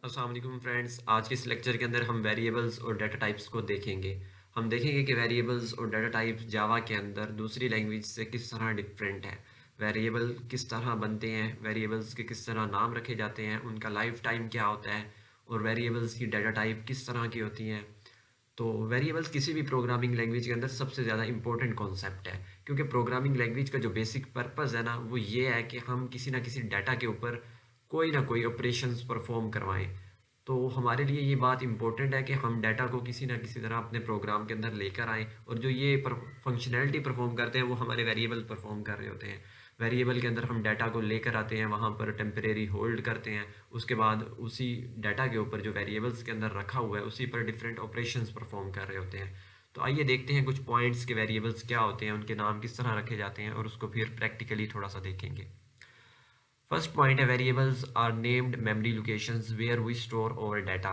अस्सलाम वालेकुम फ्रेंड्स। आज के इस लेक्चर के अंदर हम वेरिएबल्स और डाटा टाइप्स को देखेंगे। हम देखेंगे कि वेरिएबल्स और डाटा टाइप्स जावा के अंदर दूसरी लैंग्वेज से किस तरह डिफरेंट है। वेरिएबल किस तरह बनते हैं, वेरिएबल्स के किस तरह नाम रखे जाते हैं, उनका लाइफ टाइम क्या होता है और वेरिएबल्स की डाटा टाइप किस तरह की होती हैं। तो वेरिएबल्स किसी भी प्रोग्रामिंग लैंग्वेज के अंदर सबसे ज़्यादा इंपॉर्टेंट कॉन्सेप्ट है, क्योंकि प्रोग्रामिंग लैंग्वेज का जो बेसिक पर्पस है ना, वो ये है कि हम किसी ना किसी डाटा के ऊपर कोई ना कोई ऑपरेशंस परफॉर्म करवाएं। तो हमारे लिए ये बात इंपॉर्टेंट है कि हम डाटा को किसी ना किसी तरह अपने प्रोग्राम के अंदर लेकर आएँ, और जो ये फंक्शनैलिटी परफॉर्म करते हैं वो हमारे वेरिएबल परफॉर्म कर रहे होते हैं। वेरिएबल के अंदर हम डाटा को लेकर आते हैं, वहाँ पर टेम्परेरी होल्ड करते हैं, उसके बाद उसी डाटा के ऊपर जो वेरिएबल्स के अंदर रखा हुआ है उसी पर डिफरेंट ऑपरेशंस परफॉर्म कर रहे होते हैं। तो आइए देखते हैं कुछ पॉइंट्स के वेरिएबल्स क्या होते हैं, उनके नाम किस तरह रखे जाते हैं, और उसको फिर प्रैक्टिकली थोड़ा सा देखेंगे। फर्स्ट पॉइंट है, variables are named memory locations where we store our data.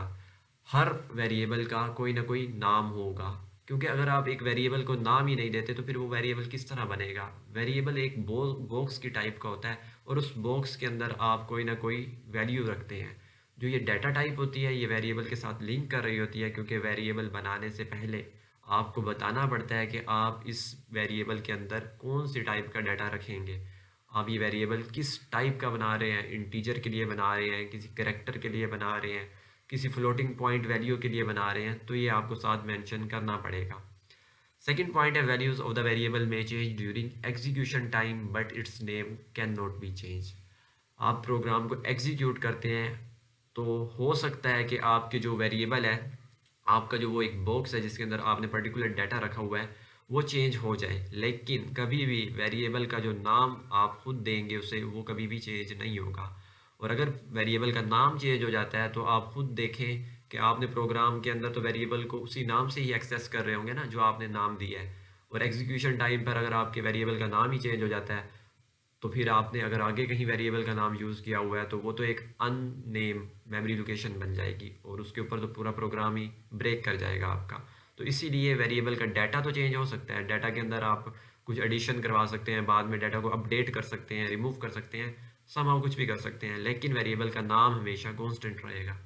हर वेरिएबल का कोई ना कोई नाम होगा, क्योंकि अगर आप एक वेरिएबल को नाम ही नहीं देते तो फिर वो वेरिएबल किस तरह बनेगा। वेरिएबल एक बॉक्स की टाइप का होता है, और उस बॉक्स के अंदर आप कोई ना कोई वैल्यू रखते हैं। जो ये डाटा टाइप होती है ये वेरिएबल के साथ लिंक कर रही होती है, क्योंकि वेरिएबल बनाने से पहले आपको बताना पड़ता है कि आप इस वेरिएबल के अंदर कौन सी टाइप का डाटा रखेंगे। आप ये वेरिएबल किस टाइप का बना रहे हैं, इंटीजर के लिए बना रहे हैं, किसी कैरेक्टर के लिए बना रहे हैं, किसी फ्लोटिंग पॉइंट वैल्यू के लिए बना रहे हैं, तो ये आपको साथ मेंशन करना पड़ेगा। सेकेंड पॉइंट है, वैल्यूज ऑफ द वेरिएबल में change during execution time but it's name can not be change. आप प्रोग्राम को एग्जीक्यूट करते हैं तो हो सकता है कि आपके जो वेरिएबल है, आपका जो वो एक बॉक्स है जिसके अंदर आपने पर्टिकुलर डाटा रखा हुआ है, वो चेंज हो जाए, लेकिन कभी भी वेरिएबल का जो नाम आप खुद देंगे उसे, वो कभी भी चेंज नहीं होगा। और अगर वेरिएबल का नाम चेंज हो जाता है तो आप खुद देखें कि आपने प्रोग्राम के अंदर तो वेरिएबल को उसी नाम से ही एक्सेस कर रहे होंगे ना जो आपने नाम दिया है। और एग्जीक्यूशन टाइम पर अगर आपके वेरिएबल का नाम ही चेंज हो जाता है, तो फिर आपने अगर आगे कहीं वेरिएबल का नाम यूज़ किया हुआ है तो वो तो एक अननेम मेमोरी लोकेशन बन जाएगी, और उसके ऊपर तो पूरा प्रोग्राम ही ब्रेक कर जाएगा आपका। तो इसीलिए वेरिएबल का डाटा तो चेंज हो सकता है, डाटा के अंदर आप कुछ एडिशन करवा सकते हैं, बाद में डाटा को अपडेट कर सकते हैं, रिमूव कर सकते हैं, समहाउ कुछ भी कर सकते हैं, लेकिन वेरिएबल का नाम हमेशा कॉन्स्टेंट रहेगा।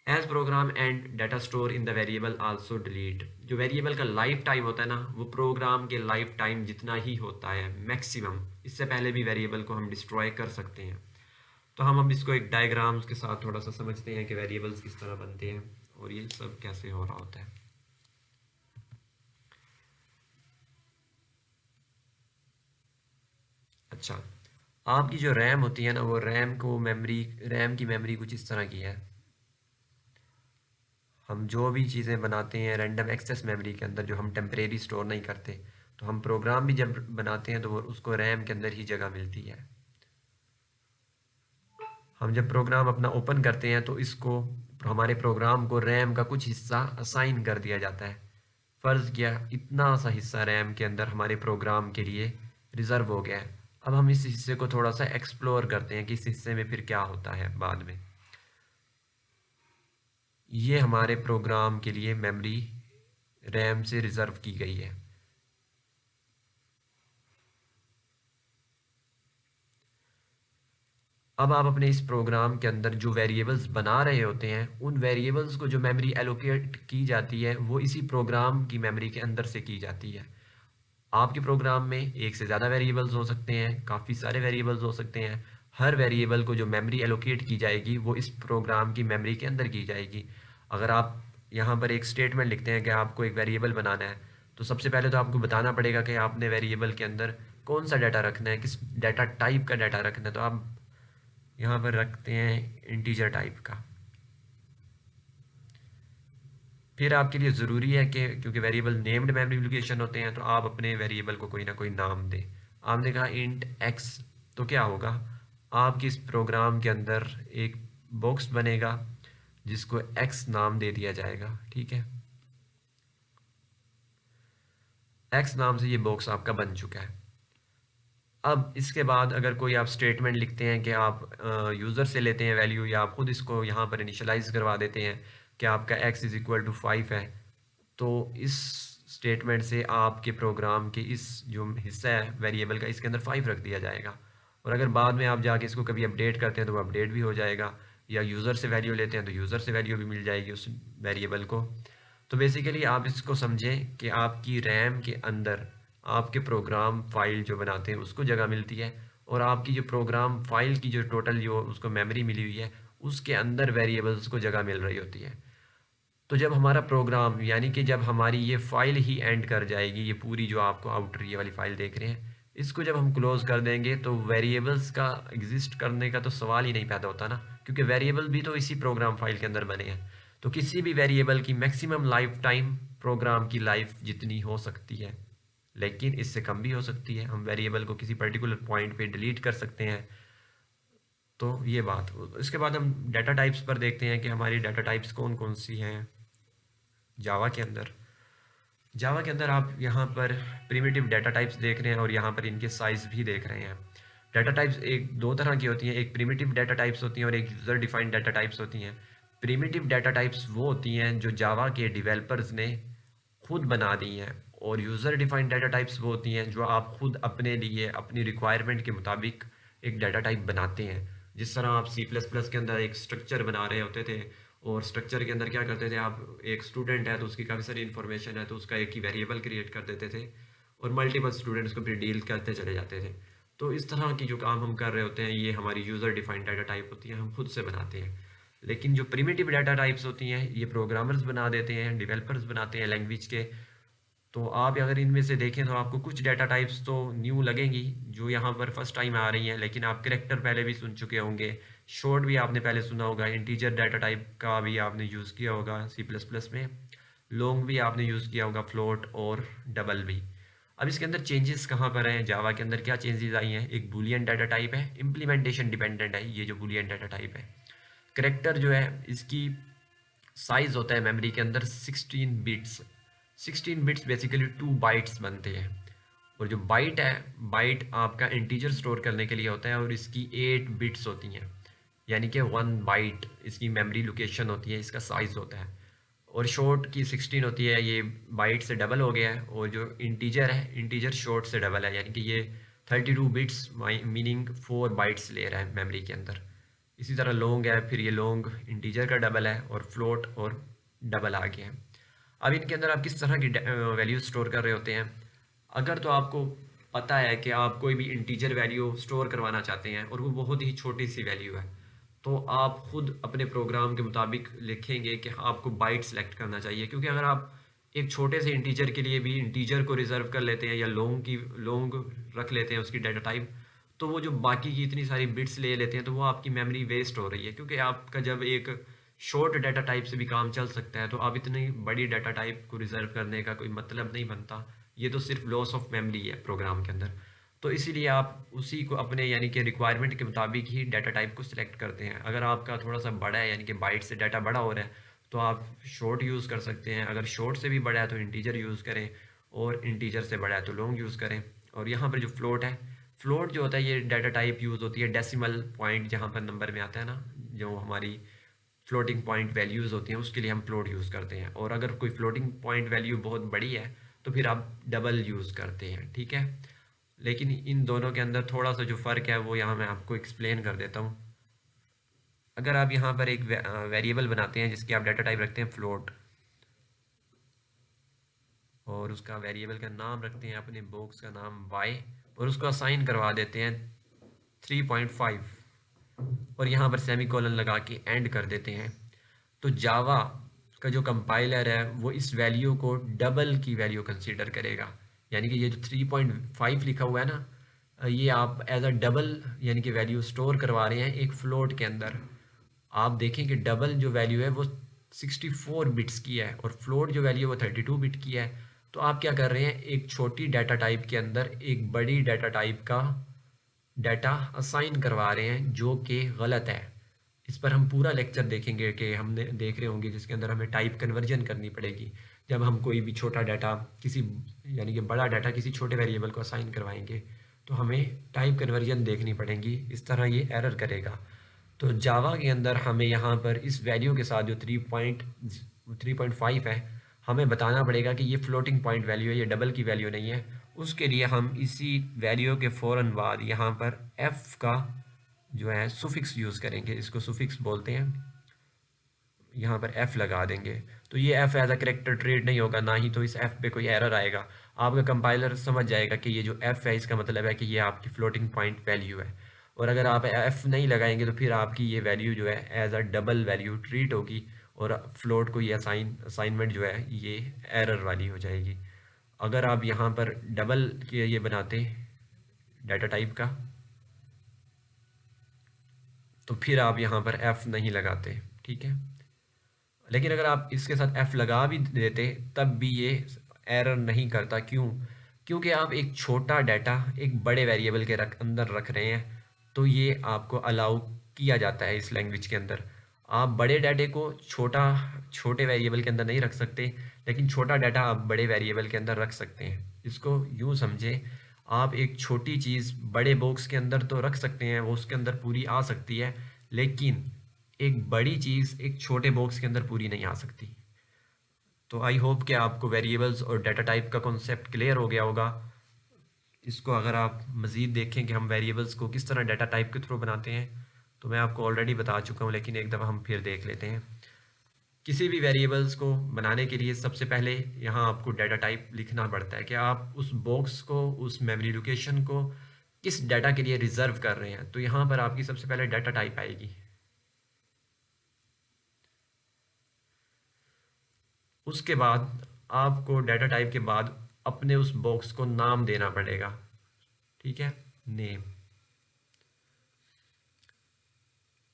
As program and data store in the variable also delete. जो वेरिएबल का लाइफ टाइम होता है ना, वो प्रोग्राम के लाइफ टाइम जितना ही होता है मैक्सिमम, इससे पहले भी वेरिएबल को हम डिस्ट्रॉय कर सकते हैं। तो हम अब इसको एक डायग्राम्स के साथ थोड़ा सा समझते हैं कि वेरिएबल्स किस तरह बनते हैं और ये सब कैसे हो रहा होता है। अच्छा, आपकी जो रैम होती है ना, वो रैम की मेमोरी कुछ इस तरह की है। हम जो भी चीज़ें बनाते हैं रैंडम एक्सेस मेमोरी के अंदर, जो हम टेम्परेरी स्टोर नहीं करते, तो हम प्रोग्राम भी जब बनाते हैं तो वो उसको रैम के अंदर ही जगह मिलती है। हम जब प्रोग्राम अपना ओपन करते हैं तो इसको, हमारे प्रोग्राम को रैम का कुछ हिस्सा असाइन कर दिया जाता है। फ़र्ज़ किया इतना सा हिस्सा रैम के अंदर हमारे प्रोग्राम के लिए रिज़र्व हो गया है। अब हम इस हिस्से को थोड़ा सा एक्सप्लोर करते हैं कि इस हिस्से में फिर क्या होता है बाद में। ये हमारे प्रोग्राम के लिए मेमोरी रैम से रिज़र्व की गई है। अब आप अपने इस प्रोग्राम के अंदर जो वेरिएबल्स बना रहे होते हैं, उन वेरिएबल्स को जो मेमोरी एलोकेट की जाती है वो इसी प्रोग्राम की मेमोरी के अंदर से की जाती है। आपके प्रोग्राम में एक से ज़्यादा वेरिएबल्स हो सकते हैं, काफ़ी सारे वेरिएबल्स हो सकते हैं। हर वेरिएबल को जो मेमोरी एलोकेट की जाएगी वो इस प्रोग्राम की मेमोरी के अंदर की जाएगी। अगर आप यहाँ पर एक स्टेटमेंट लिखते हैं कि आपको एक वेरिएबल बनाना है, तो सबसे पहले तो आपको बताना पड़ेगा कि आपने वेरिएबल के अंदर कौन सा डाटा रखना है, किस डाटा टाइप का डाटा रखना है। तो आप यहाँ पर रखते हैं इंटीजर टाइप का। फिर आपके लिए ज़रूरी है कि क्योंकि वेरिएबल नेम्ड मेमोरी लोकेशन होते हैं, तो आप अपने वेरिएबल को कोई ना कोई नाम दें। आपने कहा इंट एक्स, तो क्या होगा, आपके इस प्रोग्राम के अंदर एक बॉक्स बनेगा जिसको एक्स नाम दे दिया जाएगा। ठीक है, एक्स नाम से ये बॉक्स आपका बन चुका है। अब इसके बाद अगर कोई आप स्टेटमेंट लिखते हैं कि आप यूज़र से लेते हैं वैल्यू, या आप खुद इसको यहाँ पर इनिशियलाइज करवा देते हैं कि आपका x इज़ इक्वल टू 5 है, तो इस स्टेटमेंट से आपके प्रोग्राम के इस जो हिस्सा है वेरिएबल का, इसके अंदर 5 रख दिया जाएगा। और अगर बाद में आप जाके इसको कभी अपडेट करते हैं तो वो अपडेट भी हो जाएगा। या यूज़र से वैल्यू लेते हैं तो यूज़र से वैल्यू भी मिल जाएगी उस वेरिएबल को। तो बेसिकली आप इसको समझें कि आपकी रैम के अंदर आपके प्रोग्राम फाइल जो बनाते हैं उसको जगह मिलती है, और आपकी जो प्रोग्राम फाइल की जो टोटल जो उसको मेमोरी मिली हुई है उसके अंदर वेरिएबल्स को जगह मिल रही होती है। तो जब हमारा प्रोग्राम यानी कि जब हमारी ये फ़ाइल ही एंड कर जाएगी, ये पूरी जो आपको आउटर ये वाली फ़ाइल देख रहे हैं, इसको जब हम क्लोज़ कर देंगे तो वेरिएबल्स का एग्जिस्ट करने का तो सवाल ही नहीं पैदा होता ना, क्योंकि वेरिएबल भी तो इसी प्रोग्राम फाइल के अंदर बने हैं। तो किसी भी वेरिएबल की मैक्सिमम लाइफ टाइम प्रोग्राम की लाइफ जितनी हो सकती है, लेकिन इससे कम भी हो सकती है। हम वेरिएबल को किसी पर्टिकुलर पॉइंट पे डिलीट कर सकते हैं। तो ये बात। इसके बाद हम डाटा टाइप्स पर देखते हैं कि हमारी डाटा टाइप्स कौन कौन सी हैं जावा के अंदर। जावा के अंदर आप यहाँ पर प्रिमिटिव डाटा टाइप्स देख रहे हैं और यहाँ पर इनके साइज़ भी देख रहे हैं। डाटा टाइप्स एक दो तरह की होती हैं, एक प्रिमिटिव डाटा टाइप्स होती हैं और एक यूज़र डिफाइंड डाटा टाइप्स होती हैं। प्रिमिटिव डाटा टाइप्स वो होती हैं जो जावा के डेवलपर्स ने खुद बना दी हैं, और यूज़र डिफाइंड डाटा टाइप्स वो होती हैं जो आप खुद अपने लिए अपनी रिक्वायरमेंट के मुताबिक एक डाटा टाइप बनाते हैं। जिस तरह आप C++ के अंदर एक स्ट्रक्चर बना रहे होते थे, और स्ट्रक्चर के अंदर क्या करते थे, आप एक स्टूडेंट है तो उसकी काफ़ी सारी इन्फॉर्मेशन है तो उसका एक ही वेरिएबल क्रिएट कर देते थे और मल्टीपल स्टूडेंट्स को फिर डील करते चले जाते थे। तो इस तरह की जो काम हम कर रहे होते हैं ये हमारी यूज़र डिफाइंड डाटा टाइप होती है, हम खुद से बनाते हैं। लेकिन जो प्रिमिटिव डाटा टाइप्स होती हैं ये प्रोग्रामर्स बना देते हैं, डेवलपर्स बनाते हैं लैंग्वेज के। तो आप अगर इनमें से देखें तो आपको कुछ डाटा टाइप्स तो न्यू लगेंगी जो यहाँ पर फर्स्ट टाइम आ रही हैं, लेकिन आप कैरेक्टर पहले भी सुन चुके होंगे, शॉर्ट भी आपने पहले सुना होगा, इंटीजर डाटा टाइप का भी आपने यूज़ किया होगा C++ में, लॉन्ग भी आपने यूज़ किया होगा, फ्लोट और डबल भी। अब इसके अंदर चेंजेस कहाँ पर हैं, जावा के अंदर क्या चेंजेस आई हैं। एक बूलियन डाटा टाइप है, इम्प्लीमेंटेशन डिपेंडेंट है ये जो बूलियन डाटा टाइप है। करेक्टर जो है इसकी साइज़ होता है मेमोरी के अंदर 16 बिट्स। 16 बिट्स बेसिकली 2 बाइट्स बनते हैं, और जो बाइट है, बाइट आपका इंटीजर स्टोर करने के लिए होता है और इसकी 8 बिट्स होती हैं, यानी कि 1 बाइट इसकी मेमोरी लोकेशन होती है, इसका साइज़ होता है। और शॉर्ट की 16 होती है, ये बाइट से डबल हो गया है, और जो इंटीजर है, इंटीजर शॉर्ट से डबल है, यानी कि ये 32 बिट्स मीनिंग 4 बाइट्स ले रहा है मेमोरी के अंदर। इसी तरह लॉन्ग है, फिर ये लॉन्ग इंटीजर का डबल है, और फ्लोट और डबल आ गया है। अब इनके अंदर आप किस तरह की वैल्यू स्टोर कर रहे होते हैं। अगर तो आपको पता है कि आप कोई भी इंटीजर वैल्यू स्टोर करवाना चाहते हैं और वो बहुत ही छोटी सी वैल्यू है, तो आप खुद अपने प्रोग्राम के मुताबिक लिखेंगे कि आपको बाइट सेलेक्ट करना चाहिए, क्योंकि अगर आप एक छोटे से इंटीजर के लिए भी इंटीजर को रिजर्व कर लेते हैं या लॉन्ग रख लेते हैं उसकी डाटा टाइप, तो वो जो बाकी की इतनी सारी बिट्स ले लेते हैं तो वो आपकी मेमोरी वेस्ट हो रही है, क्योंकि आपका जब एक शॉर्ट डाटा टाइप से भी काम चल सकता है तो आप इतनी बड़ी डाटा टाइप को रिजर्व करने का कोई मतलब नहीं बनता। ये तो सिर्फ लॉस ऑफ मेमोरी है प्रोग्राम के अंदर। तो इसीलिए आप उसी को अपने यानी कि रिक्वायरमेंट के मुताबिक ही डाटा टाइप को सिलेक्ट करते हैं। अगर आपका थोड़ा सा बड़ा है यानी कि बाइट से डाटा बड़ा हो रहा है तो आप शॉर्ट यूज़ कर सकते हैं, अगर शॉर्ट से भी बड़ा है तो इंटीजर यूज़ करें, और इंटीजर से बड़ा है तो लॉन्ग यूज़ करें। और यहाँ पर जो फ्लोट है, फ्लोट जो होता है ये डाटा टाइप यूज़ होती है डेसिमल पॉइंट, जहाँ पर नंबर में आता है ना, जो हमारी फ्लोटिंग पॉइंट वैल्यूज़ होती हैं उसके लिए हम फ्लोट यूज़ करते हैं। और अगर कोई फ्लोटिंग पॉइंट वैल्यू बहुत बड़ी है तो फिर आप डबल यूज़ करते हैं, ठीक है। लेकिन इन दोनों के अंदर थोड़ा सा जो फ़र्क है वो यहाँ मैं आपको एक्सप्लेन कर देता हूँ। अगर आप यहाँ पर एक वेरिएबल बनाते हैं जिसकी आप डाटा टाइप रखते हैं फ्लोट, और उसका वेरिएबल का नाम रखते हैं अपने बॉक्स का नाम y, और उसको असाइन करवा देते हैं 3.5, और यहाँ पर सेमी कोलन लगा के एंड कर देते हैं, तो जावा का जो कंपाइलर है वो इस वैल्यू को डबल की वैल्यू कंसीडर करेगा। यानी कि ये जो 3.5 लिखा हुआ है ना, ये आप एज अ डबल यानी कि वैल्यू स्टोर करवा रहे हैं एक फ्लोट के अंदर। आप देखें कि डबल जो वैल्यू है वो 64 बिट्स की है और फ्लोट जो वैल्यू है वो 32 बिट की है। तो आप क्या कर रहे हैं, एक छोटी डाटा टाइप के अंदर एक बड़ी डाटा टाइप का डाटा असाइन करवा रहे हैं जो कि गलत है। इस पर हम पूरा लेक्चर देखेंगे कि हमने देख रहे होंगे जिसके अंदर हमें टाइप कन्वर्जन करनी पड़ेगी जब हम कोई भी छोटा डाटा किसी यानी कि बड़ा डाटा किसी छोटे वेरिएबल को असाइन करवाएंगे, तो हमें टाइप कन्वर्जन देखनी पड़ेगी, इस तरह ये एरर करेगा। तो जावा के अंदर हमें यहाँ पर इस वैल्यू के साथ जो 3.5 है हमें बताना पड़ेगा कि ये फ्लोटिंग पॉइंट वैल्यू है, ये डबल की वैल्यू नहीं है। उसके लिए हम इसी वैल्यू के फ़ौरन बाद यहाँ पर f का जो है सुफिक्स यूज़ करेंगे, इसको सुफिक्स बोलते हैं। यहाँ पर एफ़ लगा देंगे तो ये F as a character treat नहीं होगा, ना ही तो इस एफ़ पे कोई एरर आएगा। आपका कंपाइलर समझ जाएगा कि ये जो एफ़ है इसका मतलब है कि ये आपकी फ्लोटिंग पॉइंट वैल्यू है। और अगर आप एफ़ नहीं लगाएंगे तो फिर आपकी ये वैल्यू जो है as a double value treat होगी और फ्लोट को ये असाइनमेंट जो है ये एरर वाली हो जाएगी। अगर आप यहाँ पर डबल के ये बनाते डाटा टाइप का तो फिर आप यहाँ पर एफ़ नहीं लगाते, ठीक है। लेकिन अगर आप इसके साथ एफ लगा भी देते तब भी ये एरर नहीं करता। क्यों? क्योंकि आप एक छोटा डाटा एक बड़े वेरिएबल के अंदर रख रहे हैं, तो ये आपको अलाउ किया जाता है इस लैंग्वेज के अंदर। आप बड़े डाटे को छोटे वेरिएबल के अंदर नहीं रख सकते, लेकिन छोटा डाटा आप बड़े वेरिएबल के अंदर रख सकते हैं। इसको यूँ समझे, आप एक छोटी चीज़ बड़े बॉक्स के अंदर तो रख सकते हैं, वो उसके अंदर पूरी आ सकती है, लेकिन एक बड़ी चीज़ एक छोटे बॉक्स के अंदर पूरी नहीं आ सकती। तो आई होप कि आपको वेरिएबल्स और डाटा टाइप का कॉन्सेप्ट क्लियर हो गया होगा। इसको अगर आप मज़ीद देखें कि हम वेरिएबल्स को किस तरह डाटा टाइप के थ्रू बनाते हैं, तो मैं आपको ऑलरेडी बता चुका हूँ, लेकिन एक दफ़ा हम फिर देख लेते हैं। किसी भी वेरिएबल्स को बनाने के लिए सबसे पहले यहाँ आपको डाटा टाइप लिखना पड़ता है कि आप उस बॉक्स को, उस मेमोरी लोकेशन को किस डाटा के लिए रिज़र्व कर रहे हैं। तो यहाँ पर आपकी सबसे पहले डाटा टाइप आएगी। उसके बाद आपको डाटा टाइप के बाद अपने उस बॉक्स को नाम देना पड़ेगा, ठीक है, नेम।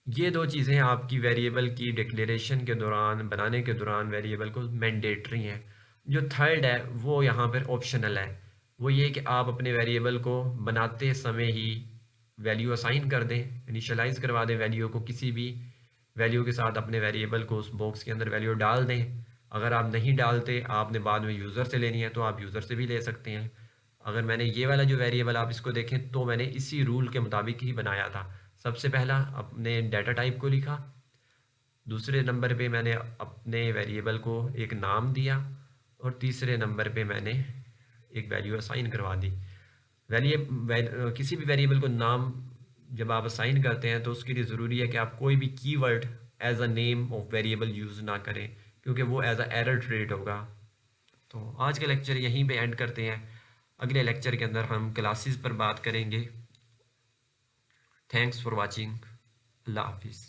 ये दो चीज़ें आपकी वेरिएबल की डिक्लेरेशन के दौरान, बनाने के दौरान वेरिएबल को मैंडेटरी हैं। जो थर्ड है वो यहाँ पर ऑप्शनल है। वो ये कि आप अपने वेरिएबल को बनाते समय ही वैल्यू असाइन कर दें, इनिशियलाइज करवा दें वैल्यू को, किसी भी वैल्यू के साथ अपने वेरिएबल को उस बॉक्स के अंदर वैल्यू डाल दें। अगर आप नहीं डालते, आपने बाद में यूज़र से लेनी है तो आप यूज़र से भी ले सकते हैं। अगर मैंने ये वाला जो वेरिएबल आप इसको देखें तो मैंने इसी रूल के मुताबिक ही बनाया था। सबसे पहला अपने डाटा टाइप को लिखा, दूसरे नंबर पे मैंने अपने वेरिएबल को एक नाम दिया और तीसरे नंबर पे मैंने एक वैल्यू असाइन करवा दी। किसी भी वेरिएबल को नाम जब आप असाइन करते हैं तो उसके लिए ज़रूरी है कि आप कोई भी keyword as a name of variable use ना करें, क्योंकि वो एज अ एरर ट्रेड होगा। तो आज का लेक्चर यहीं पे एंड करते हैं। अगले लेक्चर के अंदर हम क्लासेस पर बात करेंगे। Thanks for watching. अल्लाह हाफिज़।